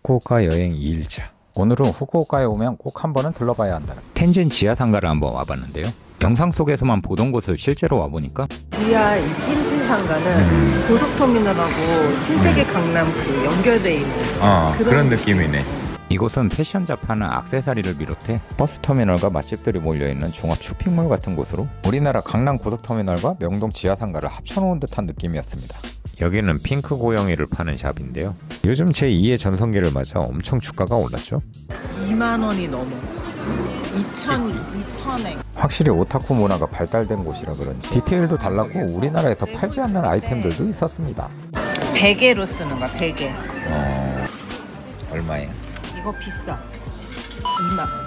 후쿠오카 여행 2일차. 오늘은 후쿠오카에 오면 꼭 한 번은 들러봐야 한다는 텐진 지하상가를 한번 와봤는데요. 영상 속에서만 보던 곳을 실제로 와보니까 지하 이 텐진 상가는 고속터미널하고 신세계 강남 그 연결돼 있는 그런 느낌이네. 이곳은 패션 잡하는 액세서리를 비롯해 버스터미널과 맛집들이 몰려있는 종합 쇼핑몰 같은 곳으로 우리나라 강남 고속터미널과 명동 지하상가를 합쳐놓은 듯한 느낌이었습니다. 여기는 핑크 고영이를 파는 샵인데요. 요즘 제2의 전성기를 맞아 엄청 주가가 올랐죠. 2만원이 넘어. 2,000엔. 확실히 오타쿠 문화가 발달된 곳이라 그런지 디테일도 달랐고 우리나라에서 팔지 않는 아이템들도 있었습니다. 베개로 쓰는 거야, 베개. 얼마예요? 이거 비싸. 2만.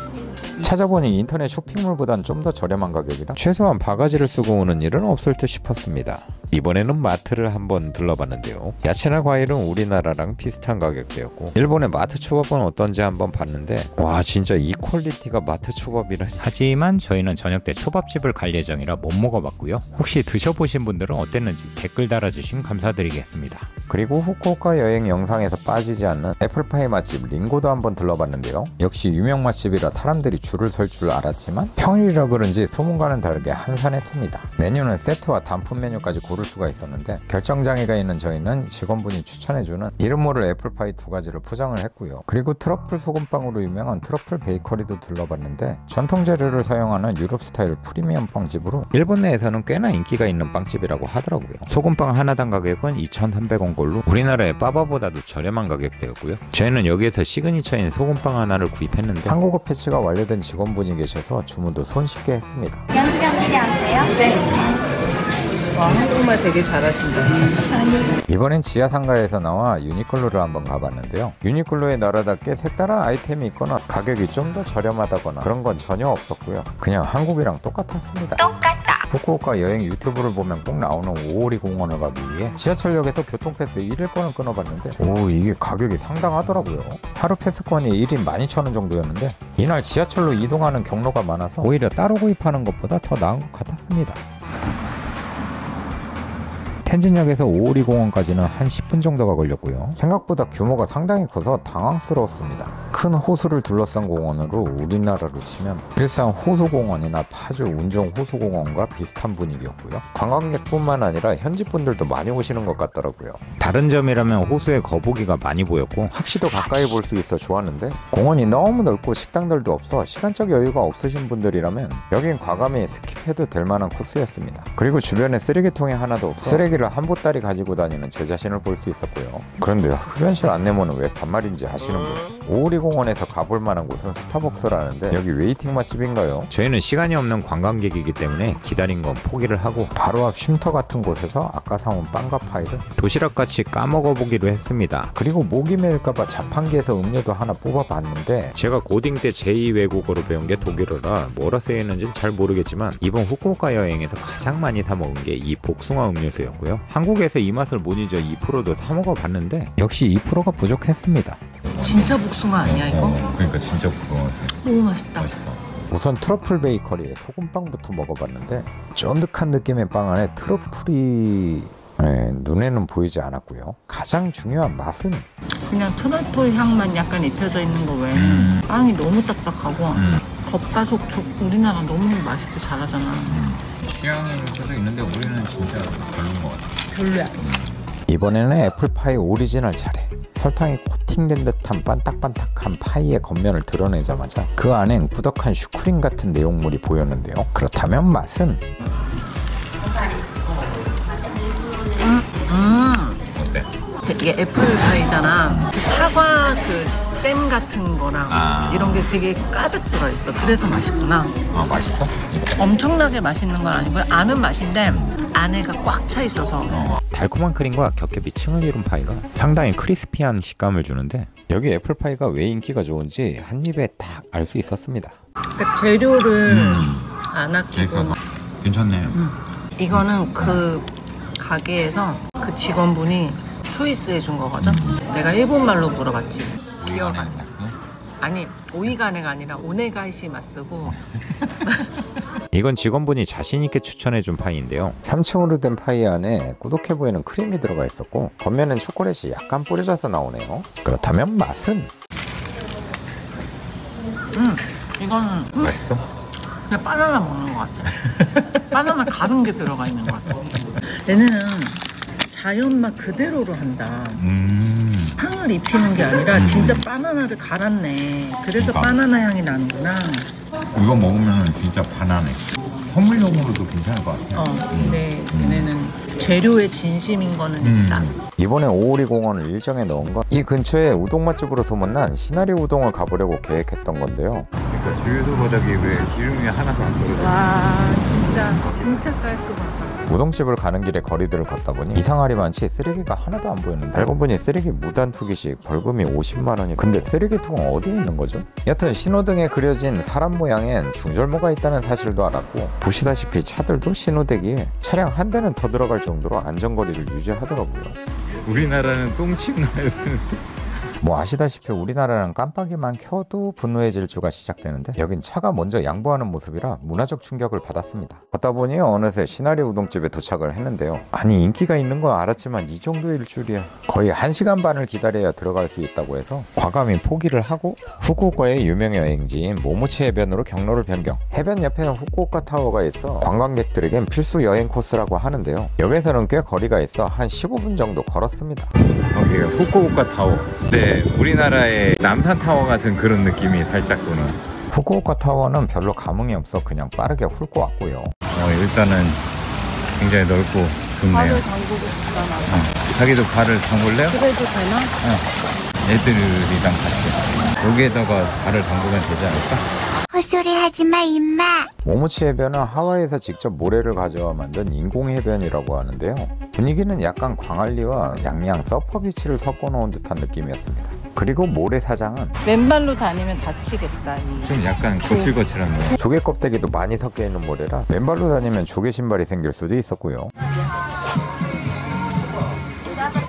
찾아보니 인터넷 쇼핑몰보단 좀 더 저렴한 가격이라 최소한 바가지를 쓰고 오는 일은 없을 듯 싶었습니다. 이번에는 마트를 한번 들러봤는데요. 야채나 과일은 우리나라랑 비슷한 가격대였고 일본의 마트 초밥은 어떤지 한번 봤는데 와 진짜 이 퀄리티가 마트 초밥이라. 하지만 저희는 저녁 때 초밥집을 갈 예정이라 못 먹어봤고요. 혹시 드셔보신 분들은 어땠는지 댓글 달아주시면 감사드리겠습니다. 그리고 후쿠오카 여행 영상에서 빠지지 않는 애플파이 맛집 링고도 한번 들러봤는데요. 역시 유명 맛집이라 사람들이 줄을 설 줄 알았지만 평일이라 그런지 소문과는 다르게 한산했습니다. 메뉴는 세트와 단품 메뉴까지 고를 수가 있었는데 결정장애가 있는 저희는 직원분이 추천해주는 이름 모를 애플파이 2가지를 포장을 했고요. 그리고 트러플 소금빵으로 유명한 트러플 베이커리도 들러봤는데 전통 재료를 사용하는 유럽 스타일 프리미엄 빵집으로 일본 내에서는 꽤나 인기가 있는 빵집이라고 하더라고요. 소금빵 하나당 가격은 2,300원꼴로 우리나라의 빠바보다도 저렴한 가격대였고요. 저희는 여기에서 시그니처인 소금빵 하나를 구입했는데 한국어 패치가 완료된 직원분이 계셔서 주문도 손쉽게 했습니다. 연습 미리 하세요? 네. 와, 한국말 되게 잘하신다. 이번엔 지하상가에서 나와 유니클로를 한번 가봤는데요. 유니클로의 나라답게 색다른 아이템이 있거나 가격이 좀 더 저렴하다거나 그런 건 전혀 없었고요. 그냥 한국이랑 똑같았습니다. 후쿠오카 여행 유튜브를 보면 꼭 나오는 오오리 공원을 가기 위해 지하철역에서 교통패스 1일권을 끊어봤는데 오 이게 가격이 상당하더라고요. 하루 패스권이 1인 12,000원 정도였는데 이날 지하철로 이동하는 경로가 많아서 오히려 따로 구입하는 것보다 더 나은 것 같았습니다. 텐진역에서 오오리 공원까지는 한 10분 정도가 걸렸고요. 생각보다 규모가 상당히 커서 당황스러웠습니다. 큰 호수를 둘러싼 공원으로 우리나라로 치면 일산 호수공원이나 파주 운정 호수공원과 비슷한 분위기였고요. 관광객뿐만 아니라 현지 분들도 많이 오시는 것 같더라고요. 다른 점이라면 호수에 거북이가 많이 보였고 확시도 가까이 볼 수 있어 좋았는데 공원이 너무 넓고 식당들도 없어 시간적 여유가 없으신 분들이라면 여긴 과감히 스킵해도 될 만한 코스였습니다. 그리고 주변에 쓰레기통이 하나도 없어 쓰레기를 한 보따리 가지고 다니는 제 자신을 볼 수 있었고요. 그런데 흡연실 안내문은 왜 반말인지 아시는 분? 오오리 공원에서 가볼 만한 곳은 스타벅스라는데 여기 웨이팅 맛집인가요? 저희는 시간이 없는 관광객이기 때문에 기다린 건 포기를 하고 바로 앞 쉼터 같은 곳에서 아까 사온 빵과 파이를 도시락같이 까먹어 보기로 했습니다. 그리고 목이 메일까봐 자판기에서 음료도 하나 뽑아봤는데 제가 고딩 때 제2 외국어로 배운 게 독일어라 뭐라 쓰여있는지는 잘 모르겠지만 이번 후쿠오카 여행에서 가장 많이 사 먹은 게 이 복숭아 음료수였고요. 한국에서 이 맛을 못 잊어 2%도 사 먹어봤는데 역시 2%가 부족했습니다. 진짜 복숭아 아니야 이거? 그러니까 진짜 복숭아 같아. 너무 맛있다. 우선 트러플 베이커리의 소금빵부터 먹어봤는데 쫀득한 느낌의 빵 안에 트러플이 눈에는 보이지 않았고요. 가장 중요한 맛은 그냥 트러플 향만 약간 입혀져 있는 거 외에 빵이 너무 딱딱하고 겉바속촉 우리나라 너무 맛있게 잘하잖아. 취향일 수도 있는데 우리는 진짜 별로인 것 같아. 별로야. 이번에는 애플파이 오리지널 차례. 설탕이 코팅된 듯한 반딱반딱한 파이의 겉면을 드러내자마자 그 안엔 꾸덕한 슈크림 같은 내용물이 보였는데요. 그렇다면 맛은? 어때? 이게 애플파이잖아. 사과 그 잼 같은 거랑 이런 게 되게 가득 들어있어. 그래서 맛있구나. 맛있어? 엄청나게 맛있는 건 아니고 아는 맛인데 안에가 꽉 차 있어서 달콤한 크림과 겹겹이 층을 이룬 파이가 상당히 크리스피한 식감을 주는데 여기 애플파이가 왜 인기가 좋은지 한 입에 딱 알 수 있었습니다. 그러니까 재료를 안 아끼고 괜찮네. 이거는 그 가게에서 그 직원분이 초이스 해준 거거든. 내가 일본말로 물어봤지. 기억 안 나. 아니 오이가네가 아니라 오네가이시마스고 이건 직원분이 자신있게 추천해준 파이인데요. 3층으로 된 파이 안에 꾸덕해 보이는 크림이 들어가 있었고 겉면엔 초콜릿이 약간 뿌려져서 나오네요. 그렇다면 맛은? 이거는 맛있어? 그냥 바나나 먹는 것 같아. 바나나 가른 게 들어가 있는 것 같아. 얘네는 자연 맛 그대로로 한다. 향을 입히는 게 아니라 진짜 바나나를 갈았네. 그래서 그러니까. 바나나 향이 나는구나. 이거 먹으면 진짜 반하네. 선물용으로도 괜찮을 것 같아요. 근데 얘네는 재료의 진심인 거는 있다. 이번에 오오리 공원을 일정에 넣은 건 이 근처에 우동 맛집으로 소문난 시나리 우동을 가보려고 계획했던 건데요. 그러니까 주유소 바닥이 왜 기름이 하나도 안 떨어져? 와 진짜 깔끔하다. 우동집을 가는 길에 거리들을 걷다 보니 이상하리 많지 쓰레기가 하나도 안 보이는데 알고 보니 쓰레기 무단 투기식 벌금이 50만 원이. 근데 쓰레기통은 어디에 있는 거죠? 여튼 신호등에 그려진 사람 모양엔 중절모가 있다는 사실도 알았고 보시다시피 차들도 신호대기에 차량 한 대는 더 들어갈 정도로 안전거리를 유지하더라고요. 우리나라는 똥침 나야 되는데 뭐 아시다시피 우리나라는 깜빡이만 켜도 분노의 질주가 시작되는데 여긴 차가 먼저 양보하는 모습이라 문화적 충격을 받았습니다. 걷다 보니 어느새 시나리 우동집에 도착을 했는데요. 아니 인기가 있는 건 알았지만 이 정도일 줄이야. 거의 1시간 반을 기다려야 들어갈 수 있다고 해서 과감히 포기를 하고 후쿠오카의 유명 여행지인 모모치 해변으로 경로를 변경. 해변 옆에는 후쿠오카 타워가 있어 관광객들에겐 필수 여행 코스라고 하는데요. 여기서는 꽤 거리가 있어 한 15분 정도 걸었습니다. 거기가 후쿠오카 타워. 네, 우리나라의 남산 타워 같은 그런 느낌이 살짝 도는. 후쿠오카 타워는 별로 감흥이 없어 그냥 빠르게 훑고 왔고요. 일단은 굉장히 넓고 좋네요. 발을 담그고 싶잖아. 자기도 발을 담글래요? 그래도 되나? 애들이랑 같이 여기에다가 발을 담그면 되지 않을까? 헛소리 하지마 임마. 모모치 해변은 하와이에서 직접 모래를 가져와 만든 인공 해변이라고 하는데요. 분위기는 약간 광안리와 양양 서퍼비치를 섞어 놓은 듯한 느낌이었습니다. 그리고 모래사장은 맨발로 다니면 다치겠다. 좀 약간 거칠거칠한 거. 조개 껍데기도 많이 섞여 있는 모래라 맨발로 다니면 조개 신발이 생길 수도 있었고요.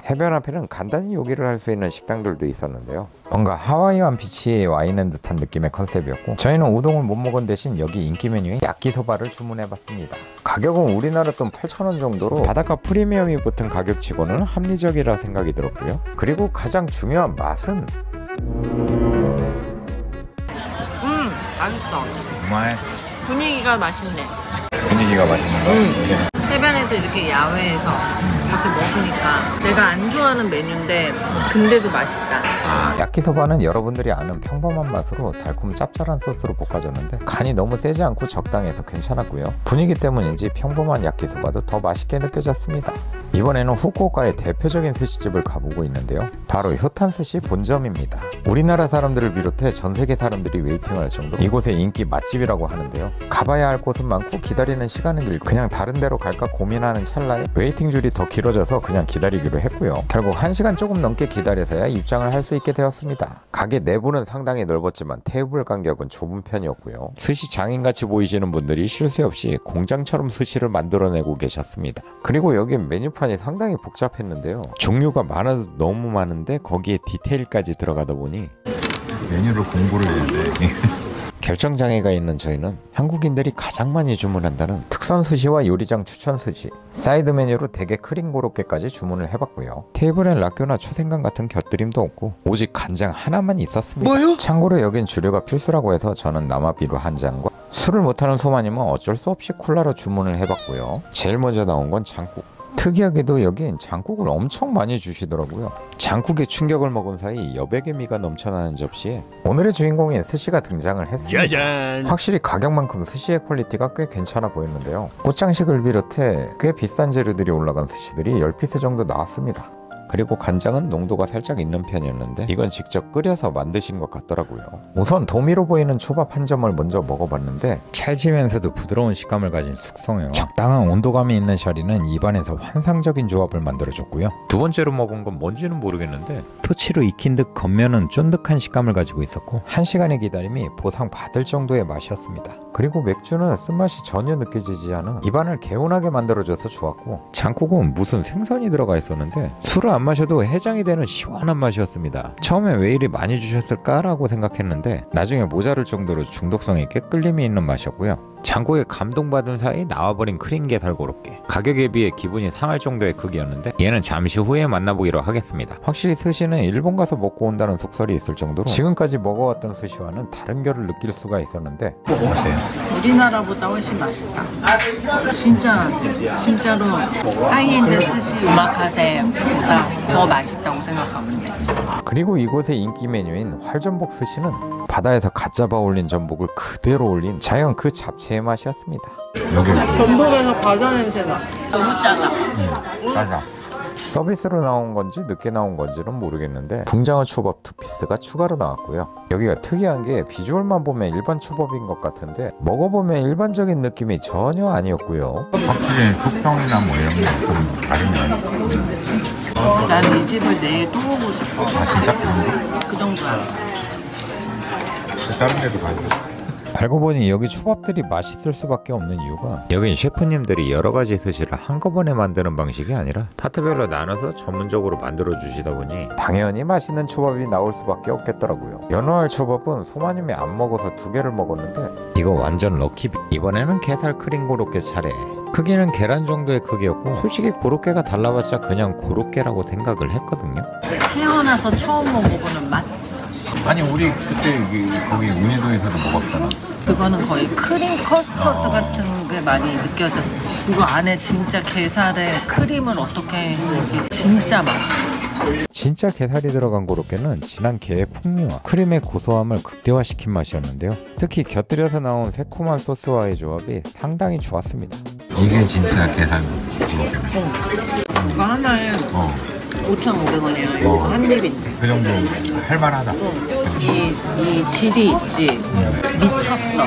해변 앞에는 간단히 요기를 할 수 있는 식당들도 있었는데요. 뭔가 하와이 완피치에 와 있는 듯한 느낌의 컨셉이었고 저희는 우동을 못 먹은 대신 여기 인기 메뉴인 야끼소바를 주문해봤습니다. 가격은 우리나라 돈 8,000원 정도로 바닷가 프리미엄이 붙은 가격치고는 합리적이라 생각이 들었고요. 그리고 가장 중요한 맛은 맛있어. 정말 분위기가 맛있네. 분위기가 맛있는 거. 해변에서 이렇게 야외에서 이렇게 먹으니까 내가 안 좋아하는 메뉴인데 근데도 맛있다. 야끼소바는 여러분들이 아는 평범한 맛으로 달콤 짭짤한 소스로 볶아졌는데 간이 너무 세지 않고 적당해서 괜찮았고요. 분위기 때문인지 평범한 야끼소바도 더 맛있게 느껴졌습니다. 이번에는 후쿠오카의 대표적인 스시집을 가보고 있는데요. 바로 효탄스시 본점입니다. 우리나라 사람들을 비롯해 전 세계 사람들이 웨이팅을 할 정도로 이곳의 인기 맛집이라고 하는데요. 가봐야 할 곳은 많고 기다리는 시간은 길고 그냥 다른 데로 갈까 고민하는 찰나에 웨이팅 줄이 더 길어져서 그냥 기다리기로 했고요. 결국 1시간 조금 넘게 기다려서야 입장을 할 수 있게 되었습니다. 가게 내부는 상당히 넓었지만 테이블 간격은 좁은 편이었고요. 스시 장인같이 보이시는 분들이 쉴 새 없이 공장처럼 스시를 만들어내고 계셨습니다. 그리고 여기 메뉴판이 상당히 복잡했는데요. 종류가 많아도 너무 많은데 거기에 디테일까지 들어가다 보니 메뉴를 공부를 해야 돼. 결정장애가 있는 저희는 한국인들이 가장 많이 주문한다는 특선 스시와 요리장 추천 스시, 사이드 메뉴로 대게 크림 고로케까지 주문을 해봤고요. 테이블엔 라교나 초생강 같은 곁들임도 없고 오직 간장 하나만 있었습니다. 뭐요? 참고로 여긴 주류가 필수라고 해서 저는 남아비루 한 잔과 술을 못하는 소마님은 어쩔 수 없이 콜라로 주문을 해봤고요. 제일 먼저 나온 건 장국. 특이하게도 여긴 장국을 엄청 많이 주시더라고요. 장국에 충격을 먹은 사이 여백의 미가 넘쳐나는 접시에 오늘의 주인공인 스시가 등장을 했습니다. 짜잔! 확실히 가격만큼 스시의 퀄리티가 꽤 괜찮아 보였는데요. 꽃장식을 비롯해 꽤 비싼 재료들이 올라간 스시들이 10피스 정도 나왔습니다. 그리고 간장은 농도가 살짝 있는 편이었는데 이건 직접 끓여서 만드신 것 같더라고요. 우선 도미로 보이는 초밥 한 점을 먼저 먹어봤는데 찰지면서도 부드러운 식감을 가진 숙성이요. 적당한 온도감이 있는 샤리는 입안에서 환상적인 조합을 만들어줬고요. 두 번째로 먹은 건 뭔지는 모르겠는데 토치로 익힌 듯 겉면은 쫀득한 식감을 가지고 있었고 1시간의 기다림이 보상받을 정도의 맛이었습니다. 그리고 맥주는 쓴맛이 전혀 느껴지지 않아 입안을 개운하게 만들어줘서 좋았고, 장국은 무슨 생선이 들어가 있었는데 술을 안 마셔도 해장이 되는 시원한 맛이었습니다. 처음에 왜 이리 많이 주셨을까라고 생각했는데 나중에 모자랄 정도로 중독성 있게 끌림이 있는 맛이었고요. 장국에 감동받은 사이 나와버린 크림 게살 고로케, 가격에 비해 기분이 상할 정도의 크기였는데 얘는 잠시 후에 만나보기로 하겠습니다. 확실히 스시는 일본 가서 먹고 온다는 속설이 있을 정도로 지금까지 먹어왔던 스시와는 다른 결을 느낄 수가 있었는데 어때요? 우리나라보다 훨씬 맛있다. 진짜로 하이엔드 스시 오마카세보다 더 맛있다고 생각하면 돼. 그리고 이곳의 인기 메뉴인 활전복 스시는 바다에서 갓 잡아 올린 전복을 그대로 올린 자연 그 잡채의 맛이었습니다. 여기 전복에서 바다 냄새나. 너무 짜다. 짜다. 서비스로 나온 건지 늦게 나온 건지는 모르겠는데 붕장어 초밥 2피스가 추가로 나왔고요. 여기가 특이한 게 비주얼만 보면 일반 초밥인 것 같은데 먹어보면 일반적인 느낌이 전혀 아니었고요. 확실히 속성이나 뭐 이런 게 좀 다르면. 난 이 집을 내일 또 오고 싶어. 아 진짜? 그 정도야. 다른 데도 가요. 알고 보니 여기 초밥들이 맛있을 수밖에 없는 이유가 여긴 셰프님들이 여러 가지 스시를 한꺼번에 만드는 방식이 아니라 파트별로 나눠서 전문적으로 만들어 주시다 보니 당연히 맛있는 초밥이 나올 수밖에 없겠더라고요. 연어알 초밥은 소마님이 안 먹어서 2개를 먹었는데 이거 완전 럭키비. 이번에는 게살 크림 고로케 차례. 크기는 계란 정도의 크기였고 솔직히 고로케가 달라봤자 그냥 고로케라고 생각을 했거든요. 태어나서 처음 먹어보는 맛? 아니 우리 그때 거기 운이도에서도 먹었잖아. 그거는 거의 크림 커스터드 같은 게 많이 느껴졌어. 이거 안에 진짜 게살에 크림을 어떻게 했는지 진짜 많아. 진짜 게살이 들어간 고로케는 진한 게의 풍미와 크림의 고소함을 극대화시킨 맛이었는데요. 특히 곁들여서 나온 새콤한 소스와의 조합이 상당히 좋았습니다. 이게 진짜 게살 고로케네. 이거 하나에 5,500원이에요. 이거 한 입인데. 그 정도 할만하다. 이 질이 있지. 미쳤어.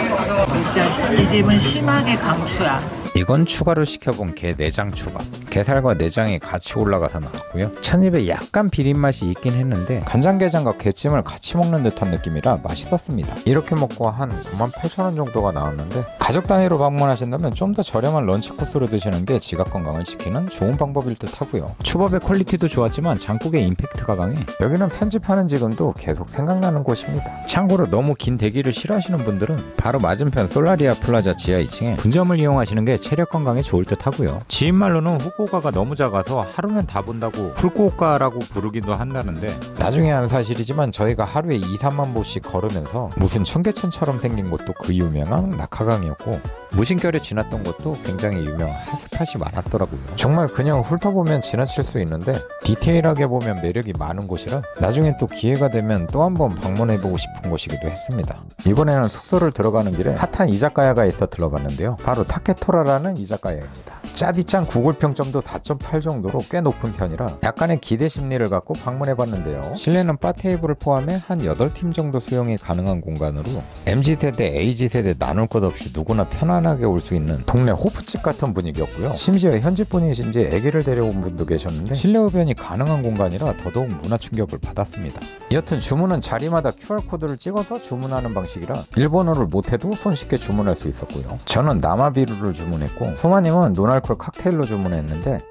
진짜 이 집은 심하게 강추야. 이건 추가로 시켜본 게 내장 초밥. 게살과 내장이 같이 올라가서 나왔고요. 첫입에 약간 비린맛이 있긴 했는데 간장게장과 게찜을 같이 먹는 듯한 느낌이라 맛있었습니다. 이렇게 먹고 한 98,000원 정도가 나왔는데 가족 단위로 방문하신다면 좀 더 저렴한 런치 코스로 드시는 게 지갑 건강을 지키는 좋은 방법일 듯 하고요. 초밥의 퀄리티도 좋았지만 장국의 임팩트가 강해 여기는 편집하는 지금도 계속 생각나는 곳입니다. 참고로 너무 긴 대기를 싫어하시는 분들은 바로 맞은편 솔라리아 플라자 지하 2층에 분점을 이용하시는 게 체력 건강에 좋을 듯 하고요. 지인 말로는 후쿠오카가 너무 작아서 하루면 다 본다고 풀쿠오카라고 부르기도 한다는데 나중에 한 사실이지만 저희가 하루에 2-3만 보씩 걸으면서 무슨 청계천처럼 생긴 곳도 그 유명한 낙하강이었고 무심결에 지났던 곳도 굉장히 유명한 핫스팟이 많았더라고요. 정말 그냥 훑어보면 지나칠 수 있는데 디테일하게 보면 매력이 많은 곳이라 나중에 또 기회가 되면 또 한번 방문해보고 싶은 곳이기도 했습니다. 이번에는 숙소를 들어가는 길에 핫한 이자카야가 있어 들러봤는데요. 바로 타케토라라는 이자카야입니다. 짜디짱 구글 평점도 4.8 정도로 꽤 높은 편이라 약간의 기대 심리를 갖고 방문해봤는데요. 실내는 바 테이블을 포함해 한 8팀 정도 수용이 가능한 공간으로 MZ세대, AZ세대 나눌 것 없이 누구나 편안하게 올 수 있는 동네 호프집 같은 분위기였고요. 심지어 현지 분이신지 아기를 데려온 분도 계셨는데 실내 흡연이 가능한 공간이라 더더욱 문화 충격을 받았습니다. 여튼 주문은 자리마다 QR코드를 찍어서 주문하는 방식이라 일본어를 못해도 손쉽게 주문할 수 있었고요. 저는 나마비루를 주문했고 소마님은 노날콜 칵테일로 주문했는데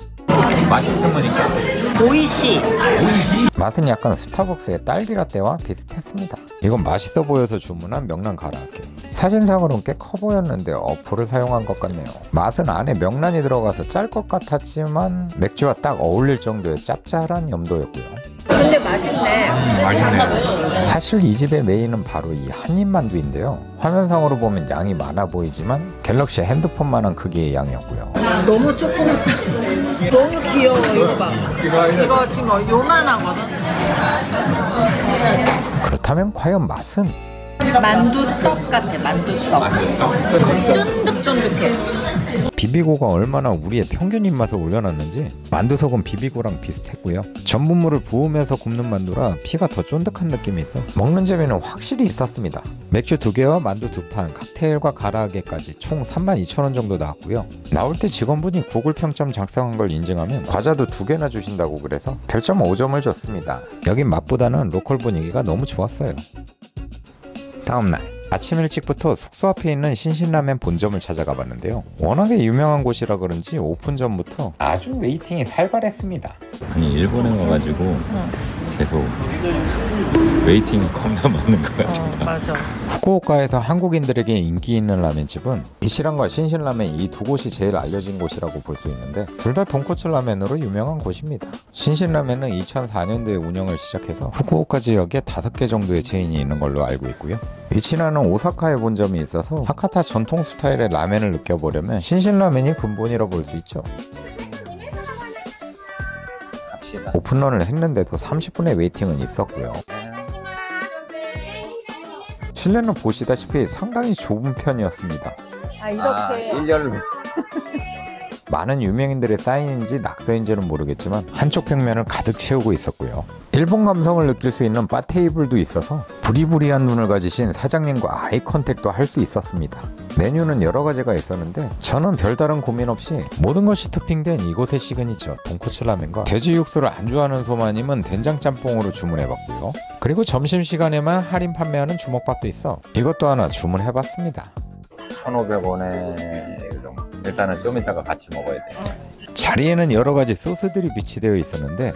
맛있는 거니까. 오이시. 맛은 약간 스타벅스의 딸기라떼와 비슷했습니다. 이건 맛있어 보여서 주문한 명란 가라아케. 사진상으로는 꽤 커 보였는데 어플을 사용한 것 같네요. 맛은 안에 명란이 들어가서 짤 것 같았지만 맥주와 딱 어울릴 정도의 짭짤한 염도였고요. 근데 맛있네. 맛있네. 사실 이 집의 메인은 바로 이 한입만두인데요. 화면상으로 보면 양이 많아 보이지만 갤럭시 핸드폰만한 크기의 양이었고요. 너무 조그맣다. 너무 귀여워. 이거 봐. 이거 지금 요만하거든. 그렇다면 과연 맛은? 만두떡 같아. 만두떡. 쫀득쫀득해. 비비고가 얼마나 우리의 평균 입맛을 올려놨는지 만두석은 비비고랑 비슷했고요. 전분물을 부으면서 굽는 만두라 피가 더 쫀득한 느낌이 있어 먹는 재미는 확실히 있었습니다. 맥주 2개와 만두 2판, 칵테일과 가라아게까지 총 32,000원 정도 나왔고요. 나올 때 직원분이 구글 평점 작성한 걸 인증하면 과자도 2개나 주신다고 그래서 별점 5점을 줬습니다. 여긴 맛보다는 로컬 분위기가 너무 좋았어요. 다음날 아침 일찍부터 숙소 앞에 있는 신신라멘 본점을 찾아가 봤는데요. 워낙에 유명한 곳이라 그런지 오픈 전부터 아주 웨이팅이 살벌했습니다. 아니 일본에 와가지고 계속 웨이팅 겁나 많은 것 같아. 맞아. 후쿠오카에서 한국인들에게 인기 있는 라멘집은 이시란과 신신라멘 이 두 곳이 제일 알려진 곳이라고 볼 수 있는데 둘 다 돈코츠 라멘으로 유명한 곳입니다. 신신라멘은 2004년도에 운영을 시작해서 후쿠오카 지역에 5개 정도의 체인이 있는 걸로 알고 있고요. 위치나는 오사카에 본점이 있어서 하카타 전통 스타일의 라멘을 느껴보려면 신신라멘이 근본이라 볼 수 있죠. 오픈런을 했는데도 30분의 웨이팅은 있었고요. 실내는 보시다시피 상당히 좁은 편이었습니다. 이렇게 일렬로. 많은 유명인들의 사인인지 낙서인지는 모르겠지만 한쪽 벽면을 가득 채우고 있었고요. 일본 감성을 느낄 수 있는 바 테이블도 있어서 부리부리한 눈을 가지신 사장님과 아이 컨택도 할 수 있었습니다. 메뉴는 여러 가지가 있었는데 저는 별다른 고민 없이 모든 것이 토핑된 이곳의 시그니처 돈코츠 라멘과 돼지 육수를 안 좋아하는 소마님은 된장 짬뽕으로 주문해봤고요. 그리고 점심시간에만 할인 판매하는 주먹밥도 있어 이것도 하나 주문해봤습니다. 1,500원에 일단은 좀 이따가 같이 먹어야 돼. 자리에는 여러 가지 소스들이 비치되어 있었는데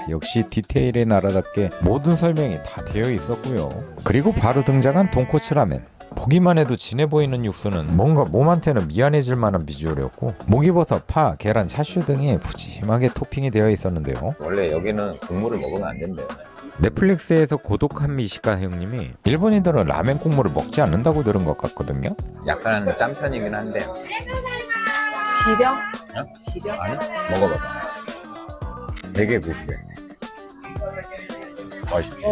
역시 디테일의 나라답게 모든 설명이 다 되어 있었고요. 그리고 바로 등장한 돈코츠 라멘. 보기만 해도 진해 보이는 육수는 뭔가 몸한테는 미안해질 만한 비주얼이었고 목이버섯, 파, 계란, 차슈 등이 푸짐하게 토핑이 되어 있었는데요. 원래 여기는 국물을 먹으면 안 된대요. 넷플릭스에서 고독한 미식가 형님이 일본인들은 라멘 국물을 먹지 않는다고 들은 것 같거든요. 약간 짠 편이긴 한데. 지려? 응? 지려? 아니? 먹어봐봐. 되게 구수해. 맛있지?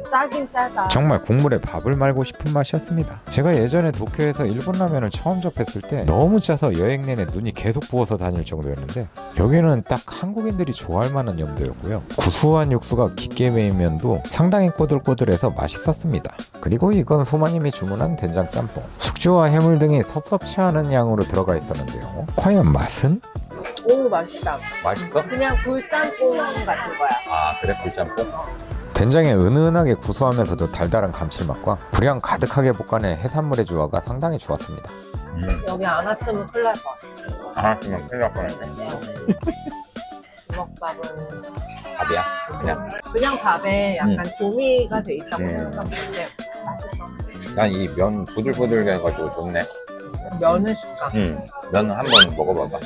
짜긴 짜다. 정말 국물에 밥을 말고 싶은 맛이었습니다. 제가 예전에 도쿄에서 일본 라면을 처음 접했을 때 너무 짜서 여행 내내 눈이 계속 부어서 다닐 정도였는데 여기는 딱 한국인들이 좋아할 만한 염도였고요. 구수한 육수가 깊게 매인 면도 상당히 꼬들꼬들해서 맛있었습니다. 그리고 이건 소마님이 주문한 된장 짬뽕. 숙주와 해물 등이 섭섭치 않은 양으로 들어가 있었는데요. 과연 맛은? 오, 맛있다. 맛있어? 그냥 굴짬뽕 같은 거야. 아 그래? 굴짬뽕? 된장의 은은하게 구수하면서도 달달한 감칠맛과 불향 가득하게 볶아낸 해산물의 조화가 상당히 좋았습니다. 여기 안 왔으면 큰일 날 뻔. 안 왔으면 큰일 날 뻔했네. 주먹밥은 밥이야? 그냥 밥에 약간 조미가 돼 있다고 생각하는데 맛있어. 난 이 면 부들부들 해가지고 좋네. 면은 식감. 면 한번 먹어봐봐.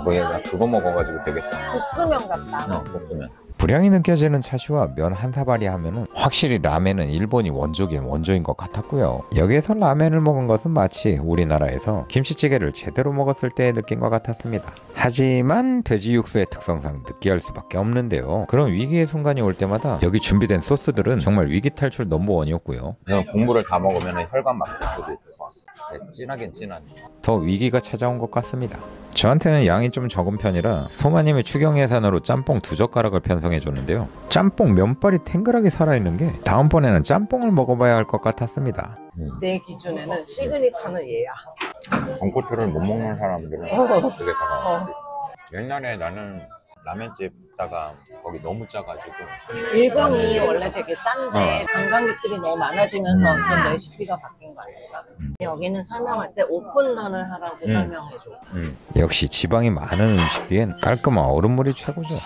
거기가 그거 먹어가지고 되게 국수면 같다. 볶으면. 불향이 느껴지는 차슈와 면 한 사발이 하면은 확실히 라멘은 일본이 원조긴 원조인 것 같았고요. 여기에서 라멘을 먹은 것은 마치 우리나라에서 김치찌개를 제대로 먹었을 때의 느낌과 같았습니다. 하지만 돼지 육수의 특성상 느끼할 수밖에 없는데요. 그런 위기의 순간이 올 때마다 여기 준비된 소스들은 정말 위기 탈출 넘버원이었고요. 국물을 다 먹으면 혈관 막힐 수도 있어. 진하긴 진하네. 더 위기가 찾아온 것 같습니다. 저한테는 양이 좀 적은 편이라 소마님의 추경 예산으로 짬뽕 2젓가락을 편성해줬는데요. 짬뽕 면발이 탱글하게 살아있는 게 다음번에는 짬뽕을 먹어봐야 할 것 같았습니다. 내 기준에는 시그니처는 얘야. 돈코츠를 못 먹는 사람들은 되게 다가. 옛날에 나는 라면집 다가 거기 너무 짜가지고 일본이 원래 되게 짠데 관광객들이 너무 많아지면서 좀 레시피가 바뀐 거 아닐까? 여기는 설명할 때 오픈런을 하라고 설명해줘. 역시 지방이 많은 음식 뒤엔 깔끔한 얼음물이 최고죠.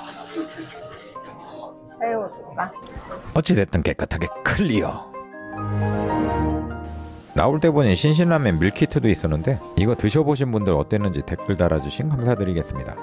새우 줄까? 어찌됐든 깨끗하게 클리어. 나올 때 보니 신신라면 밀키트도 있었는데 이거 드셔보신 분들 어땠는지 댓글 달아주신 감사드리겠습니다.